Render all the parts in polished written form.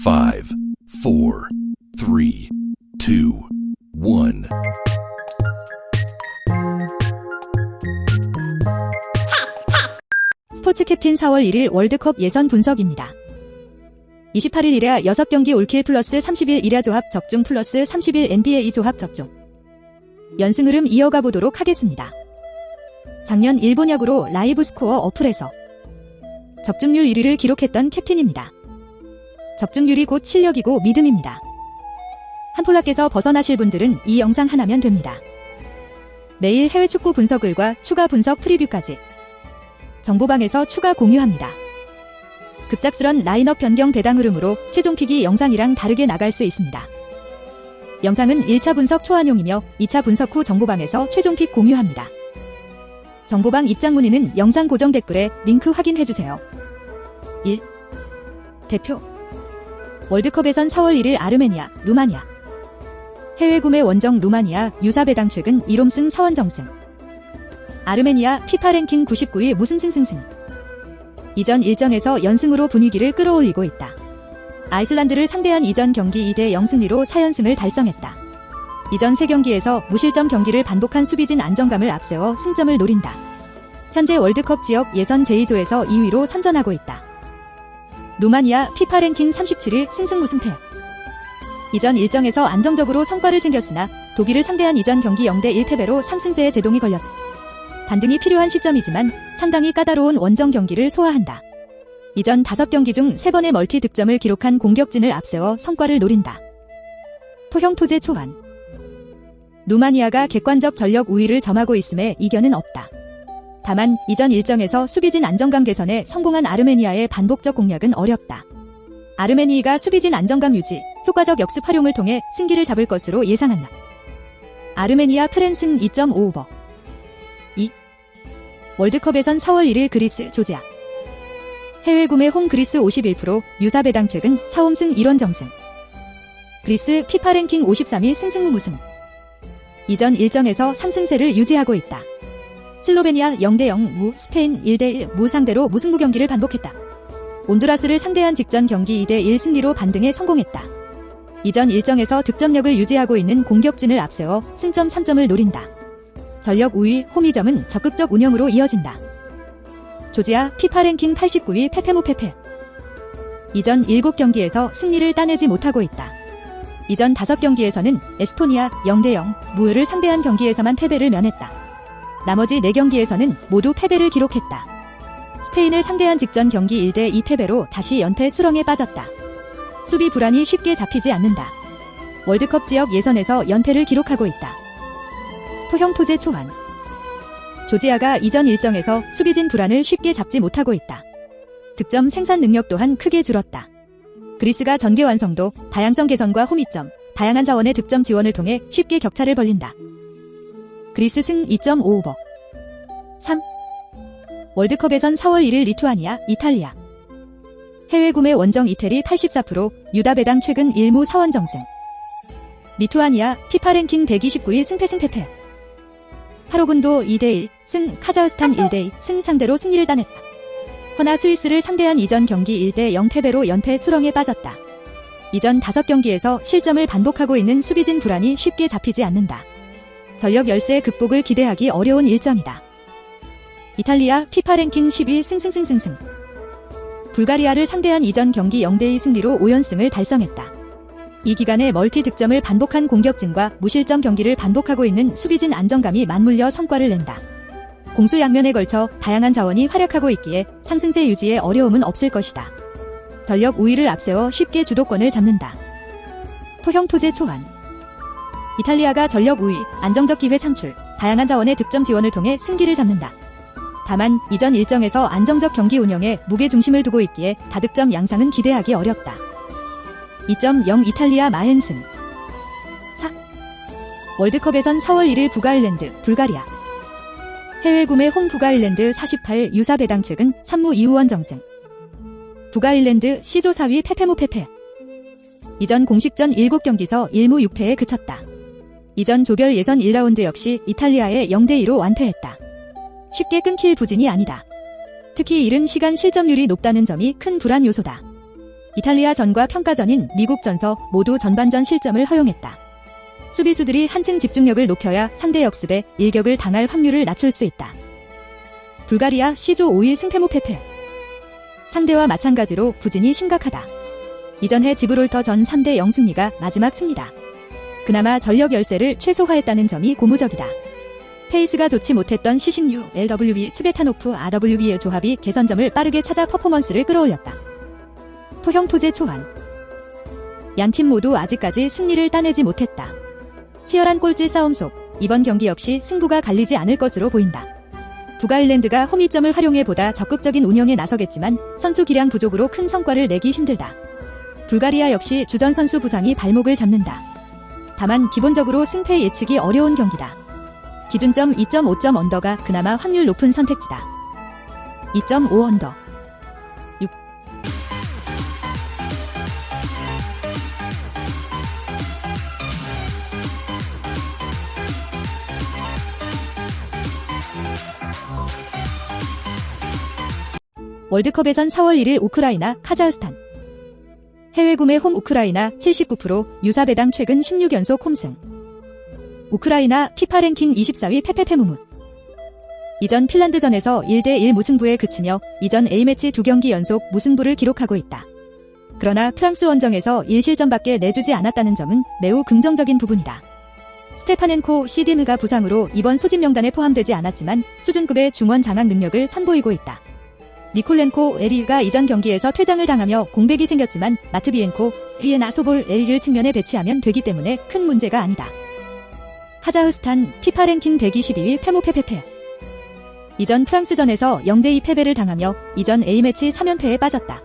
5, 4, 3, 2, 1. 스포츠 캡틴 4월 1일 월드컵 예선 분석입니다. 28일 1야 6경기 올킬 플러스 30일 1야 조합 적중 플러스 30일 NBA 조합 적중. 연승 흐름 이어가 보도록 하겠습니다. 작년 일본 야구로 라이브 스코어 어플에서 적중률 1위를 기록했던 캡틴입니다. 적중률이 곧 실력이고 믿음입니다. 한폴락에서 벗어나실 분들은 이 영상 하나면 됩니다. 매일 해외 축구 분석글과 추가 분석 프리뷰까지 정보방에서 추가 공유합니다. 급작스런 라인업 변경 배당 흐름으로 최종 픽이 영상이랑 다르게 나갈 수 있습니다. 영상은 1차 분석 초안용이며 2차 분석 후 정보방에서 최종 픽 공유합니다. 정보방 입장 문의는 영상 고정 댓글에 링크 확인해주세요. 1. 대표 월드컵에선 4월 1일 아르메니아, 루마니아 해외 구매 원정 루마니아 유사 배당 최근 1홈승 4원정승 아르메니아 피파 랭킹 99위 무승승승승 이전 일정에서 연승으로 분위기를 끌어올리고 있다. 아이슬란드를 상대한 이전 경기 2대0 승리로 4연승을 달성했다. 이전 3경기에서 무실점 경기를 반복한 수비진 안정감을 앞세워 승점을 노린다. 현재 월드컵 지역 예선 제2조에서 2위로 선전하고 있다. 루마니아 피파 랭킹 37위 승승 무승패 이전 일정에서 안정적으로 성과를 챙겼으나 독일을 상대한 이전 경기 0대1 패배로 3승세에 제동이 걸렸다. 반등이 필요한 시점이지만 상당히 까다로운 원정 경기를 소화한다. 이전 5경기 중 3번의 멀티 득점을 기록한 공격진을 앞세워 성과를 노린다. 토형 토제 초안 루마니아가 객관적 전력 우위를 점하고 있음에 이견은 없다. 다만 이전 일정에서 수비진 안정감 개선에 성공한 아르메니아의 반복적 공략은 어렵다. 아르메니아가 수비진 안정감 유지, 효과적 역습 활용을 통해 승기를 잡을 것으로 예상한다. 아르메니아 프랜승 2.5오버 2. 월드컵에선 4월 1일 그리스, 조지아 해외 구매 홈 그리스 51%, 유사 배당 최근 4홈승 1원정승 그리스 피파 랭킹 53위 승승무 무승 이전 일정에서 3승세를 유지하고 있다. 슬로베니아 0대0 무, 스페인 1대1 무 상대로 무승부 경기를 반복했다. 온두라스를 상대한 직전 경기 2대1 승리로 반등에 성공했다. 이전 일정에서 득점력을 유지하고 있는 공격진을 앞세워 승점 3점을 노린다. 전력 우위, 홈이점은 적극적 운영으로 이어진다. 조지아 피파 랭킹 89위 페페무 페페 이전 7경기에서 승리를 따내지 못하고 있다. 이전 5경기에서는 에스토니아 0대0 무를 상대한 경기에서만 패배를 면했다. 나머지 4경기에서는 모두 패배를 기록했다. 스페인을 상대한 직전 경기 1대2 패배로 다시 연패 수렁에 빠졌다. 수비 불안이 쉽게 잡히지 않는다. 월드컵 지역 예선에서 연패를 기록하고 있다. 토형 토제 초안 조지아가 이전 일정에서 수비진 불안을 쉽게 잡지 못하고 있다. 득점 생산 능력 또한 크게 줄었다. 그리스가 전개 완성도, 다양성 개선과 홈이점, 다양한 자원의 득점 지원을 통해 쉽게 격차를 벌린다. 그리스 승 2.5오버 3. 월드컵에선 4월 1일 리투아니아, 이탈리아 해외 구매 원정 이태리 84%, 유다 배당 최근 1무 4원정승 리투아니아 피파 랭킹 129위 승패승패패 하로군도 2대1 승, 카자흐스탄 1대2 승 상대로 승리를 따냈다. 허나 스위스를 상대한 이전 경기 1대0 패배로 연패 수렁에 빠졌다. 이전 5경기에서 실점을 반복하고 있는 수비진 불안이 쉽게 잡히지 않는다. 전력 열세 극복을 기대하기 어려운 일정이다. 이탈리아 피파 랭킹 10위 승승승승승 불가리아를 상대한 이전 경기 0대2 승리로 5연승을 달성했다. 이 기간에 멀티 득점을 반복한 공격진과 무실점 경기를 반복하고 있는 수비진 안정감이 맞물려 성과를 낸다. 공수 양면에 걸쳐 다양한 자원이 활약하고 있기에 상승세 유지에 어려움은 없을 것이다. 전력 우위를 앞세워 쉽게 주도권을 잡는다. 토형 토제 초안 이탈리아가 전력 우위, 안정적 기회 창출, 다양한 자원의 득점 지원을 통해 승기를 잡는다. 다만 이전 일정에서 안정적 경기 운영에 무게 중심을 두고 있기에 다득점 양상은 기대하기 어렵다. 2.0 이탈리아 마헨승 4. 월드컵에선 4월 1일 북아일랜드, 불가리아 해외 구매 홈 북아일랜드 48 유사 배당 최근 3무 2후원 정승 북아일랜드 C조 4위 페페무 페페 이전 공식전 7경기서 1무 6패에 그쳤다. 이전 조별 예선 1라운드 역시 이탈리아에 0대2로 완패했다. 쉽게 끊길 부진이 아니다. 특히 이른 시간 실점률이 높다는 점이 큰 불안 요소다. 이탈리아전과 평가전인 미국전서 모두 전반전 실점을 허용했다. 수비수들이 한층 집중력을 높여야 상대 역습에 일격을 당할 확률을 낮출 수 있다. 불가리아 C조 5위 승패무 패패. 상대와 마찬가지로 부진이 심각하다. 이전 해 지브롤터 전 3대0 승리가 마지막 승리다. 그나마 전력 열세를 최소화했다는 점이 고무적이다. 페이스가 좋지 못했던 C16, LWB, 츠베타노프, RWB의 조합이 개선점을 빠르게 찾아 퍼포먼스를 끌어올렸다. 토형 토제 초안. 양팀 모두 아직까지 승리를 따내지 못했다. 치열한 꼴찌 싸움 속 이번 경기 역시 승부가 갈리지 않을 것으로 보인다. 북아일랜드가 홈이점을 활용해 보다 적극적인 운영에 나서겠지만 선수 기량 부족으로 큰 성과를 내기 힘들다. 불가리아 역시 주전 선수 부상이 발목을 잡는다. 다만 기본적으로 승패 예측이 어려운 경기다. 기준점 2.5점 언더가 그나마 확률 높은 선택지다. 2.5 언더. 6. 월드컵에선 4월 1일 우크라이나, 카자흐스탄. 해외 구매 홈 우크라이나 79%, 유사 배당 최근 16연속 홈승. 우크라이나 피파 랭킹 24위 패패패무무. 이전 핀란드전에서 1대1 무승부에 그치며 이전 A매치 2경기 연속 무승부를 기록하고 있다. 그러나 프랑스 원정에서 1실점밖에 내주지 않았다는 점은 매우 긍정적인 부분이다. 스테파넨코 시디무가 부상으로 이번 소집 명단에 포함되지 않았지만 수준급의 중원 장악 능력을 선보이고 있다. 니콜렌코 에리가 이전 경기에서 퇴장을 당하며 공백이 생겼지만 마트비엔코, 리에나 소볼 에리를 측면에 배치하면 되기 때문에 큰 문제가 아니다. 카자흐스탄 피파 랭킹 122위 패무패패패. 이전 프랑스전에서 0대2 패배를 당하며 이전 A매치 3연패에 빠졌다.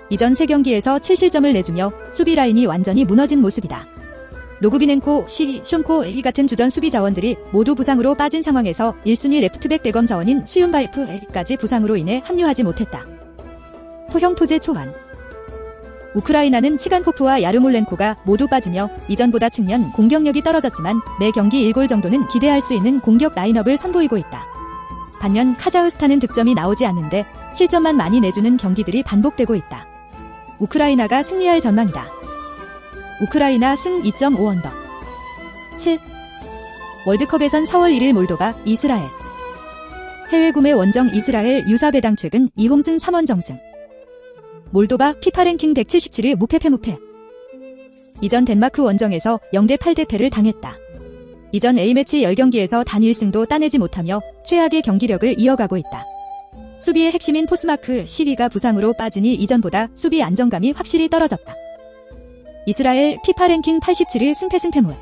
이전 3경기에서 7실점을 내주며 수비 라인이 완전히 무너진 모습이다. 노구비넨코, 시, 숀코, 에리 같은 주전 수비 자원들이 모두 부상으로 빠진 상황에서 1순위 레프트백 대검 자원인 수윤바이프 에리까지 부상으로 인해 합류하지 못했다. 토형 토제 초안. 우크라이나는 치간코프와 야르몰렌코가 모두 빠지며 이전보다 측면 공격력이 떨어졌지만 매 경기 1골 정도는 기대할 수 있는 공격 라인업을 선보이고 있다. 반면 카자흐스탄은 득점이 나오지 않는데 실점만 많이 내주는 경기들이 반복되고 있다. 우크라이나가 승리할 전망이다. 우크라이나 승 2.5 언더. 7. 월드컵에선 4월 1일 몰도바, 이스라엘. 해외 구매 원정 이스라엘 유사 배당 최근 2홈승 3원정승. 몰도바 피파 랭킹 177위 무패패무패. 이전 덴마크 원정에서 0대8 대패를 당했다. 이전 A매치 10경기에서 단 1승도 따내지 못하며 최악의 경기력을 이어가고 있다. 수비의 핵심인 포스마크 12가 부상으로 빠지니 이전보다 수비 안정감이 확실히 떨어졌다. 이스라엘 피파 랭킹 87위 승패승패무.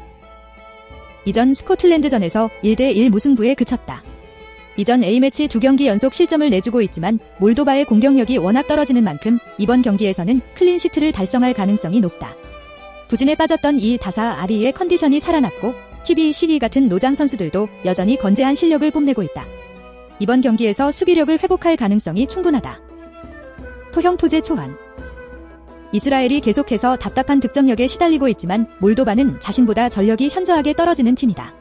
이전 스코틀랜드전에서 1대1 무승부에 그쳤다. 이전 A매치 2경기 연속 실점을 내주고 있지만 몰도바의 공격력이 워낙 떨어지는 만큼 이번 경기에서는 클린시트를 달성할 가능성이 높다. 부진에 빠졌던 이 다사 아리의 컨디션이 살아났고 TV 12 같은 노장 선수들도 여전히 건재한 실력을 뽐내고 있다. 이번 경기에서 수비력을 회복할 가능성이 충분하다. 토형 토제 초안. 이스라엘이 계속해서 답답한 득점력에 시달리고 있지만 몰도바는 자신보다 전력이 현저하게 떨어지는 팀이다.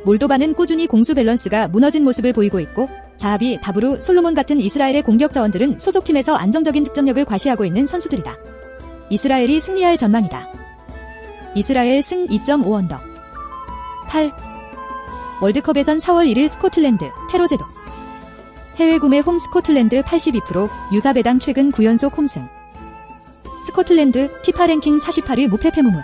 몰도바는 꾸준히 공수 밸런스가 무너진 모습을 보이고 있고 자하비, 다브루, 솔로몬 같은 이스라엘의 공격 자원들은 소속팀에서 안정적인 득점력을 과시하고 있는 선수들이다. 이스라엘이 승리할 전망이다. 이스라엘 승 2.5 언더. 8. 월드컵에선 4월 1일 스코틀랜드, 페로제도. 해외 구매 홈 스코틀랜드 82%, 유사 배당 최근 9연속 홈승. 스코틀랜드 피파 랭킹 48위 무패패무무.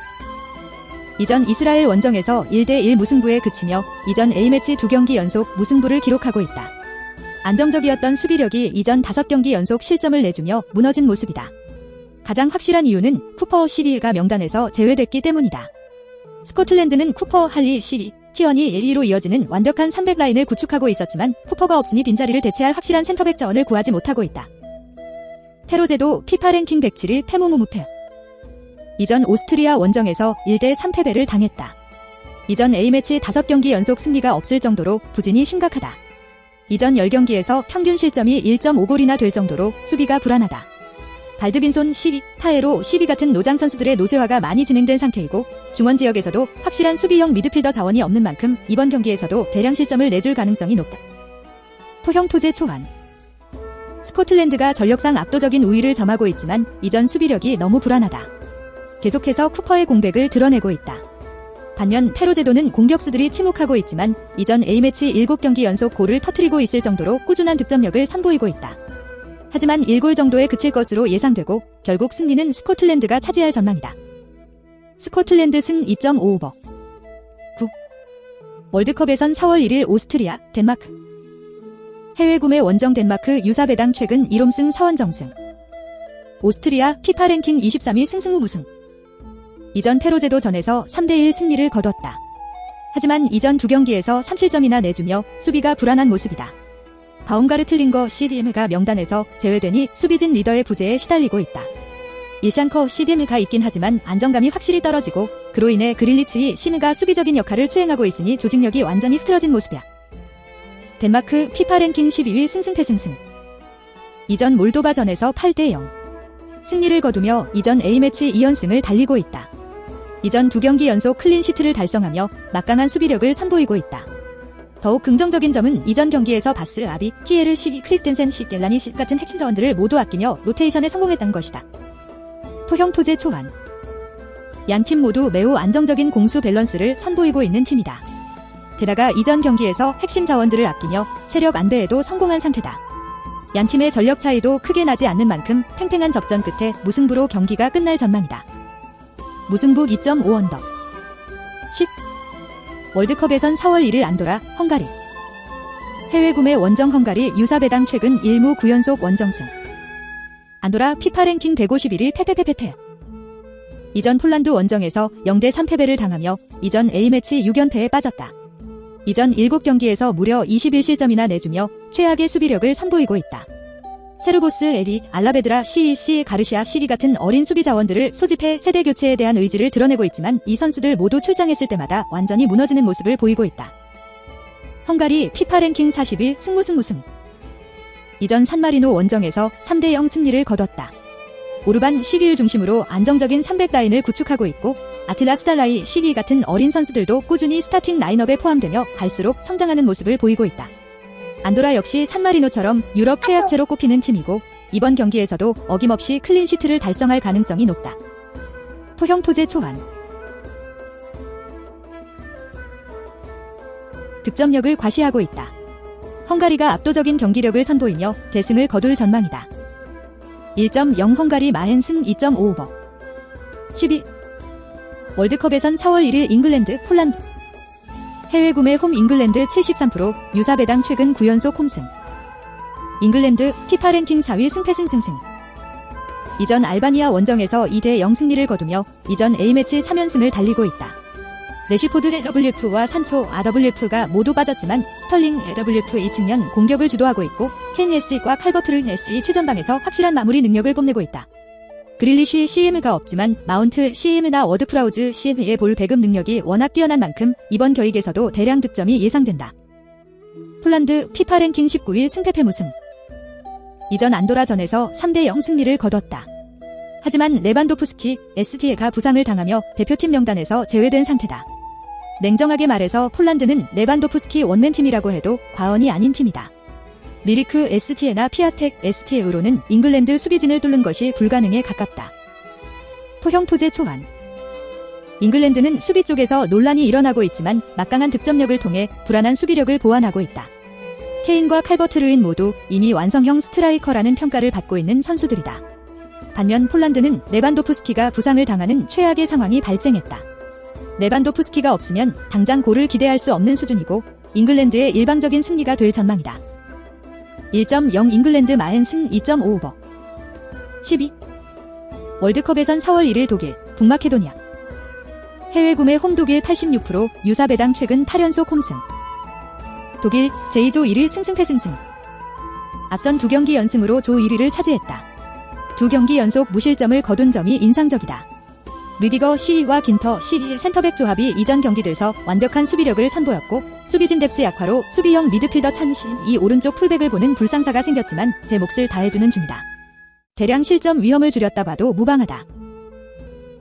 이전 이스라엘 원정에서 1대1 무승부에 그치며 이전 A매치 2경기 연속 무승부를 기록하고 있다. 안정적이었던 수비력이 이전 5경기 연속 실점을 내주며 무너진 모습이다. 가장 확실한 이유는 쿠퍼 시리가 명단에서 제외됐기 때문이다. 스코틀랜드는 쿠퍼, 할리, 시리, 티언이 1-2로 이어지는 완벽한 300라인을 구축하고 있었지만 쿠퍼가 없으니 빈자리를 대체할 확실한 센터백 자원을 구하지 못하고 있다. 페로제도 피파 랭킹 107위 패무무무패. 이전 오스트리아 원정에서 1대3 패배를 당했다. 이전 A매치 5경기 연속 승리가 없을 정도로 부진이 심각하다. 이전 10경기에서 평균 실점이 1.5골이나 될 정도로 수비가 불안하다. 발드빈손, 시리, 타에로, 시비 같은 노장 선수들의 노쇠화가 많이 진행된 상태이고 중원 지역에서도 확실한 수비형 미드필더 자원이 없는 만큼 이번 경기에서도 대량 실점을 내줄 가능성이 높다. 토형 토제 초안. 스코틀랜드가 전력상 압도적인 우위를 점하고 있지만 이전 수비력이 너무 불안하다. 계속해서 쿠퍼의 공백을 드러내고 있다. 반면 페로제도는 공격수들이 침묵하고 있지만 이전 A매치 7경기 연속 골을 터뜨리고 있을 정도로 꾸준한 득점력을 선보이고 있다. 하지만 1골 정도에 그칠 것으로 예상되고 결국 승리는 스코틀랜드가 차지할 전망이다. 스코틀랜드 승 2.55. 9. 월드컵에선 4월 1일 오스트리아, 덴마크. 해외 구매 원정 덴마크 유사 배당 최근 1홈승 4원정승. 오스트리아 피파 랭킹 23위 승승무 무승. 이전 페로제도 전에서 3대1 승리를 거뒀다. 하지만 이전 두 경기에서 3실점이나 내주며 수비가 불안한 모습이다. 바움가르틀링거 CDM가 명단에서 제외되니 수비진 리더의 부재에 시달리고 있다. 일샹커 CDM가 있긴 하지만 안정감이 확실히 떨어지고 그로 인해 그릴리치히 시므가 수비적인 역할을 수행하고 있으니 조직력이 완전히 흐트러진 모습이야. 덴마크 피파 랭킹 12위 승승패승승. 이전 몰도바전에서 8대0 승리를 거두며 이전 A매치 2연승을 달리고 있다. 이전 두 경기 연속 클린시트를 달성하며 막강한 수비력을 선보이고 있다. 더욱 긍정적인 점은 이전 경기에서 바스, 아비, 키에르, 시기, 크리스텐센, 시델라니 같은 핵심 자원들을 모두 아끼며 로테이션에 성공했다는 것이다. 토형 토제 초안. 양 팀 모두 매우 안정적인 공수 밸런스를 선보이고 있는 팀이다. 게다가 이전 경기에서 핵심 자원들을 아끼며 체력 안배에도 성공한 상태다. 양 팀의 전력 차이도 크게 나지 않는 만큼 팽팽한 접전 끝에 무승부로 경기가 끝날 전망이다. 무승부 2.5언더. 10. 월드컵에선 4월 1일 안도라, 헝가리. 해외 구매 원정 헝가리 유사 배당 최근 1무 9연속 원정승. 안도라 피파 랭킹 151위 패패패패패. 이전 폴란드 원정에서 0대3 패배를 당하며 이전 A매치 6연패에 빠졌다. 이전 7경기에서 무려 21실점이나 내주며 최악의 수비력을 선보이고 있다. 세르보스, 에리, 알라베드라, CEC, 가르시아, 시기 같은 어린 수비 자원들을 소집해 세대 교체에 대한 의지를 드러내고 있지만 이 선수들 모두 출장했을 때마다 완전히 무너지는 모습을 보이고 있다. 헝가리 피파 랭킹 40위 승무승무승. 이전 산마리노 원정에서 3대0 승리를 거뒀다. 오르반 시기를 중심으로 안정적인 300라인을 구축하고 있고 아틸라 스달라이, 시기 같은 어린 선수들도 꾸준히 스타팅 라인업에 포함되며 갈수록 성장하는 모습을 보이고 있다. 안도라 역시 산마리노처럼 유럽 최약체로 꼽히는 팀이고 이번 경기에서도 어김없이 클린시트를 달성할 가능성이 높다. 토형 토제 초안. 득점력을 과시하고 있다. 헝가리가 압도적인 경기력을 선보이며 대승을 거둘 전망이다. 1.0 헝가리 마헨 승 2.5오버. 12. 월드컵에선 4월 1일 잉글랜드, 폴란드. 해외 구매 홈 잉글랜드 73%, 유사 배당 최근 9연속 홈승. 잉글랜드 피파 랭킹 4위 승패승승승. 이전 알바니아 원정에서 2대0 승리를 거두며 이전 A매치 3연승을 달리고 있다. 레시포드 LWF와 산초 RWF가 모두 빠졌지만 스털링 LWF 이 측면 공격을 주도하고 있고 켄 SE과 칼버트를 SE 최전방에서 확실한 마무리 능력을 뽐내고 있다. 그릴리쉬 CM가 없지만 마운트 CM나 워드프라우즈 CM의 볼 배급 능력이 워낙 뛰어난 만큼 이번 겨익에서도 대량 득점이 예상된다. 폴란드 피파 랭킹 19위 승패패 무승. 이전 안도라전에서 3대0 승리를 거뒀다. 하지만 레반도프스키, ST가 부상을 당하며 대표팀 명단에서 제외된 상태다. 냉정하게 말해서 폴란드는 레반도프스키 원맨팀이라고 해도 과언이 아닌 팀이다. 미리크 ST나 피아텍 ST으로는 잉글랜드 수비진을 뚫는 것이 불가능에 가깝다. 토형 토제 초안. 잉글랜드는 수비 쪽에서 논란이 일어나고 있지만 막강한 득점력을 통해 불안한 수비력을 보완하고 있다. 케인과 칼버트 루인 모두 이미 완성형 스트라이커라는 평가를 받고 있는 선수들이다. 반면 폴란드는 레반도프스키가 부상을 당하는 최악의 상황이 발생했다. 레반도프스키가 없으면 당장 골을 기대할 수 없는 수준이고 잉글랜드의 일방적인 승리가 될 전망이다. 1.0 잉글랜드 마헨 승 2.5오버. 12. 월드컵에선 4월 1일 독일, 북마케도니아. 해외 구매 홈 독일 86%, 유사 배당 최근 8연속 홈승. 독일 제2조 1위 승승패승승. 앞선 두 경기 연승으로 조 1위를 차지했다. 두 경기 연속 무실점을 거둔 점이 인상적이다. 르디거 CE와 긴터 CE 센터백 조합이 이전 경기들서 완벽한 수비력을 선보였고 수비진 뎁스 약화로 수비형 미드필더 찬신이 오른쪽 풀백을 보는 불상사가 생겼지만 제 몫을 다해주는 중이다. 대량 실점 위험을 줄였다 봐도 무방하다.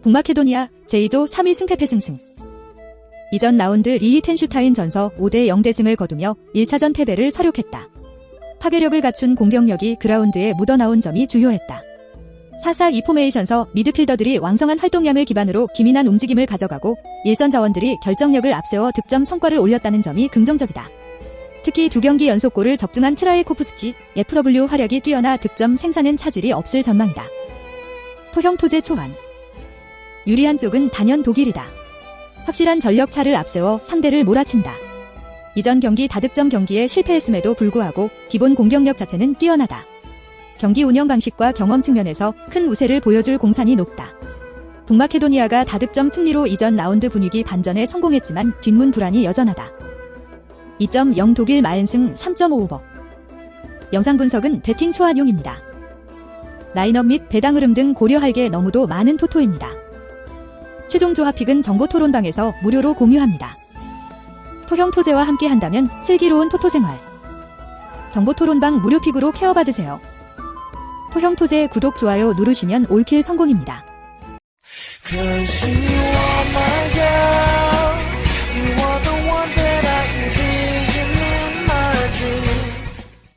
북마케도니아 제2조 3위 승패패승승. 이전 라운드 리히텐슈타인 전서 5대0 대승을 거두며 1차전 패배를 서력했다. 파괴력을 갖춘 공격력이 그라운드에 묻어나온 점이 주요했다. 4-4-2 포메이션서 미드필더들이 왕성한 활동량을 기반으로 기민한 움직임을 가져가고 일선 자원들이 결정력을 앞세워 득점 성과를 올렸다는 점이 긍정적이다. 특히 2경기 연속골을 적중한 트라이코프스키, FW 활약이 뛰어나 득점 생산엔 차질이 없을 전망이다. 토형 토제 초반. 유리한 쪽은 단연 독일이다. 확실한 전력 차를 앞세워 상대를 몰아친다. 이전 경기 다득점 경기에 실패했음에도 불구하고 기본 공격력 자체는 뛰어나다. 경기 운영 방식과 경험 측면에서 큰 우세를 보여줄 공산이 높다. 북마케도니아가 다득점 승리로 이전 라운드 분위기 반전에 성공했지만 뒷문 불안이 여전하다. 2.0 독일 마엔승 3.5오버. 영상 분석은 배팅 초안용입니다. 라인업 및 배당 흐름 등 고려할 게 너무도 많은 토토입니다. 최종 조합픽은 정보 토론방에서 무료로 공유합니다. 토형 토제와 함께 한다면 슬기로운 토토 생활. 정보 토론방 무료픽으로 케어받으세요. 토형 토제 구독 좋아요 누르시면 올킬 성공입니다.